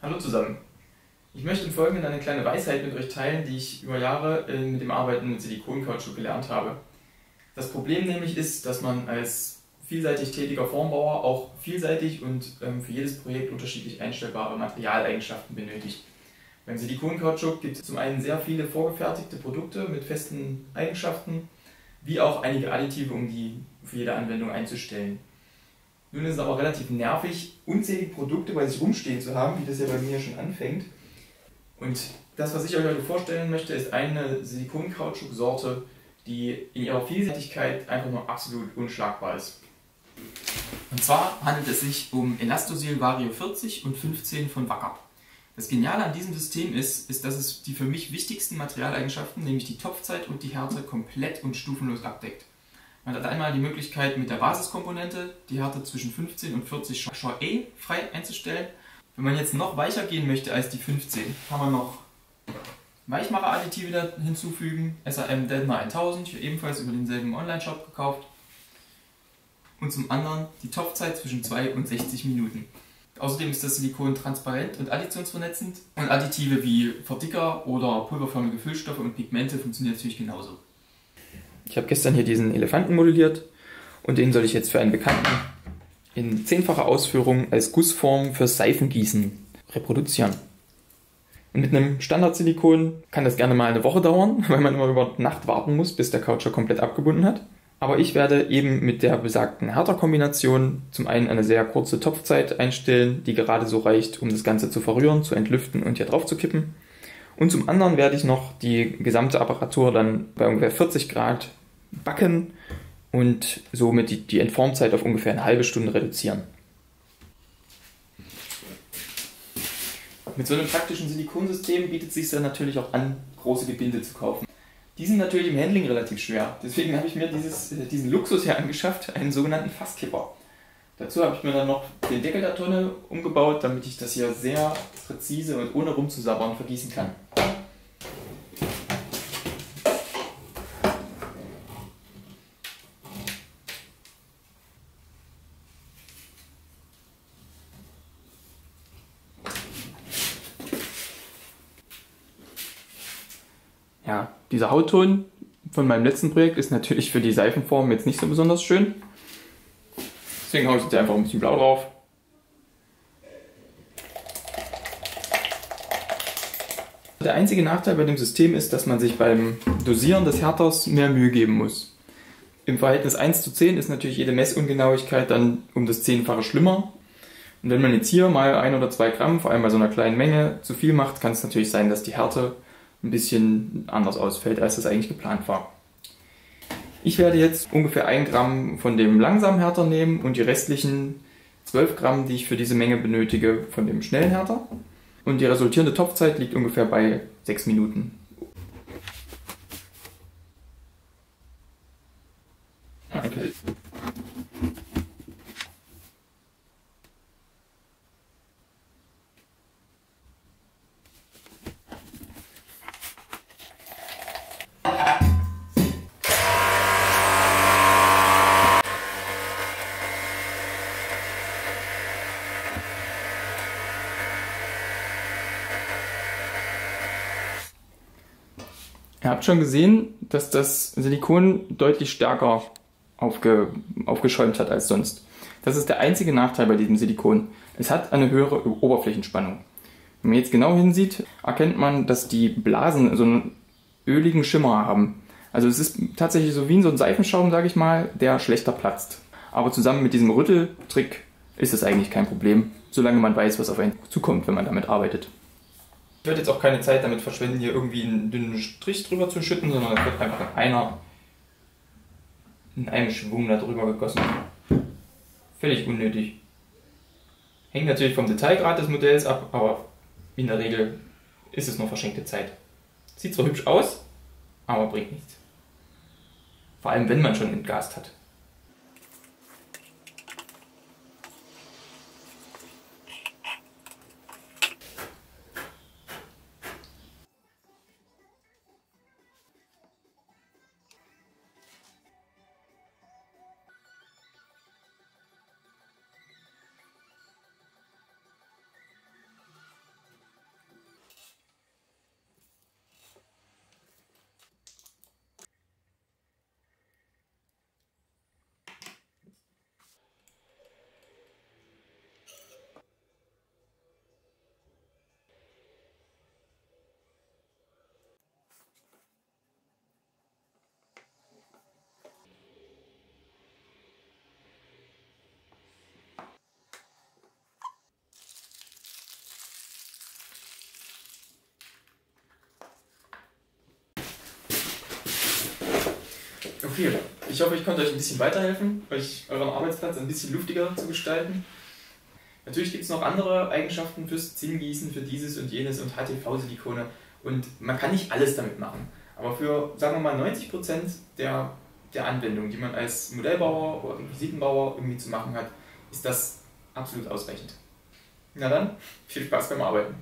Hallo zusammen. Ich möchte im Folgenden eine kleine Weisheit mit euch teilen, die ich über Jahre mit dem Arbeiten mit Silikonkautschuk gelernt habe. Das Problem nämlich ist, dass man als vielseitig tätiger Formbauer auch vielseitig und für jedes Projekt unterschiedlich einstellbare Materialeigenschaften benötigt. Beim Silikonkautschuk gibt es zum einen sehr viele vorgefertigte Produkte mit festen Eigenschaften, wie auch einige Additive, um die für jede Anwendung einzustellen. Nun ist es aber relativ nervig, unzählige Produkte bei sich rumstehen zu haben, wie das ja bei mir schon anfängt. Und das, was ich euch heute vorstellen möchte, ist eine Silikonkautschuk-Sorte, die in ihrer Vielseitigkeit einfach nur absolut unschlagbar ist. Und zwar handelt es sich um Elastosil Vario 40 und 15 von Wacker. Das Geniale an diesem System ist, dass es die für mich wichtigsten Materialeigenschaften, nämlich die Topfzeit und die Härte, komplett und stufenlos abdeckt. Man hat einmal die Möglichkeit, mit der Basiskomponente die Härte zwischen 15 und 40 Shore frei einzustellen. Wenn man jetzt noch weicher gehen möchte als die 15, kann man noch Weichmacher-Additive hinzufügen. SAM Delma 1000, hier ebenfalls über denselben Online-Shop gekauft. Und zum anderen die Topfzeit zwischen 2 und 60 Minuten. Außerdem ist das Silikon transparent und additionsvernetzend. Und Additive wie Verdicker oder pulverförmige Füllstoffe und Pigmente funktionieren natürlich genauso. Ich habe gestern hier diesen Elefanten modelliert und den soll ich jetzt für einen Bekannten in 10-facher Ausführung als Gussform für Seifengießen reproduzieren. Und mit einem Standardsilikon kann das gerne mal eine Woche dauern, weil man immer über Nacht warten muss, bis der Kautschuk komplett abgebunden hat. Aber ich werde eben mit der besagten Härter-Kombination zum einen eine sehr kurze Topfzeit einstellen, die gerade so reicht, um das Ganze zu verrühren, zu entlüften und hier drauf zu kippen. Und zum anderen werde ich noch die gesamte Apparatur dann bei ungefähr 40 Grad backen und somit die Entformzeit auf ungefähr eine halbe Stunde reduzieren. Mit so einem praktischen Silikonsystem bietet es sich dann natürlich auch an, große Gebinde zu kaufen. Die sind natürlich im Handling relativ schwer, deswegen habe ich mir diesen Luxus hier angeschafft, einen sogenannten Fasskipper. Dazu habe ich mir dann noch den Deckel der Tonne umgebaut, damit ich das hier sehr präzise und ohne rumzusabbern vergießen kann. Ja, dieser Hautton von meinem letzten Projekt ist natürlich für die Seifenform jetzt nicht so besonders schön. Deswegen haue ich jetzt einfach ein bisschen Blau drauf. Der einzige Nachteil bei dem System ist, dass man sich beim Dosieren des Härters mehr Mühe geben muss. Im Verhältnis 1:10 ist natürlich jede Messungenauigkeit dann um das 10-fache schlimmer. Und wenn man jetzt hier mal 1 oder 2 Gramm, vor allem bei so einer kleinen Menge, zu viel macht, kann es natürlich sein, dass die Härte ein bisschen anders ausfällt, als das eigentlich geplant war. Ich werde jetzt ungefähr 1 Gramm von dem langsamen Härter nehmen und die restlichen 12 Gramm, die ich für diese Menge benötige, von dem schnellen Härter. Und die resultierende Topfzeit liegt ungefähr bei 6 Minuten. Okay. Ihr habt schon gesehen, dass das Silikon deutlich stärker aufgeschäumt hat als sonst. Das ist der einzige Nachteil bei diesem Silikon. Es hat eine höhere Oberflächenspannung. Wenn man jetzt genau hinsieht, erkennt man, dass die Blasen so einen öligen Schimmer haben. Also es ist tatsächlich so wie so ein Seifenschaum, sage ich mal, der schlechter platzt. Aber zusammen mit diesem Rütteltrick ist es eigentlich kein Problem, solange man weiß, was auf einen zukommt, wenn man damit arbeitet. Ich werde jetzt auch keine Zeit damit verschwenden, hier irgendwie einen dünnen Strich drüber zu schütten, sondern es wird einfach in einem Schwung da drüber gegossen. Völlig unnötig. Hängt natürlich vom Detailgrad des Modells ab, aber in der Regel ist es nur verschenkte Zeit. Sieht zwar hübsch aus, aber bringt nichts. Vor allem, wenn man schon entgast hat. Okay, ich hoffe, ich konnte euch ein bisschen weiterhelfen, euch euren Arbeitsplatz ein bisschen luftiger zu gestalten. Natürlich gibt es noch andere Eigenschaften fürs Zinngießen, für dieses und jenes und HTV-Silikone und man kann nicht alles damit machen. Aber für, sagen wir mal, 90% der Anwendungen, die man als Modellbauer oder Requisitenbauer irgendwie zu machen hat, ist das absolut ausreichend. Na dann, viel Spaß beim Arbeiten.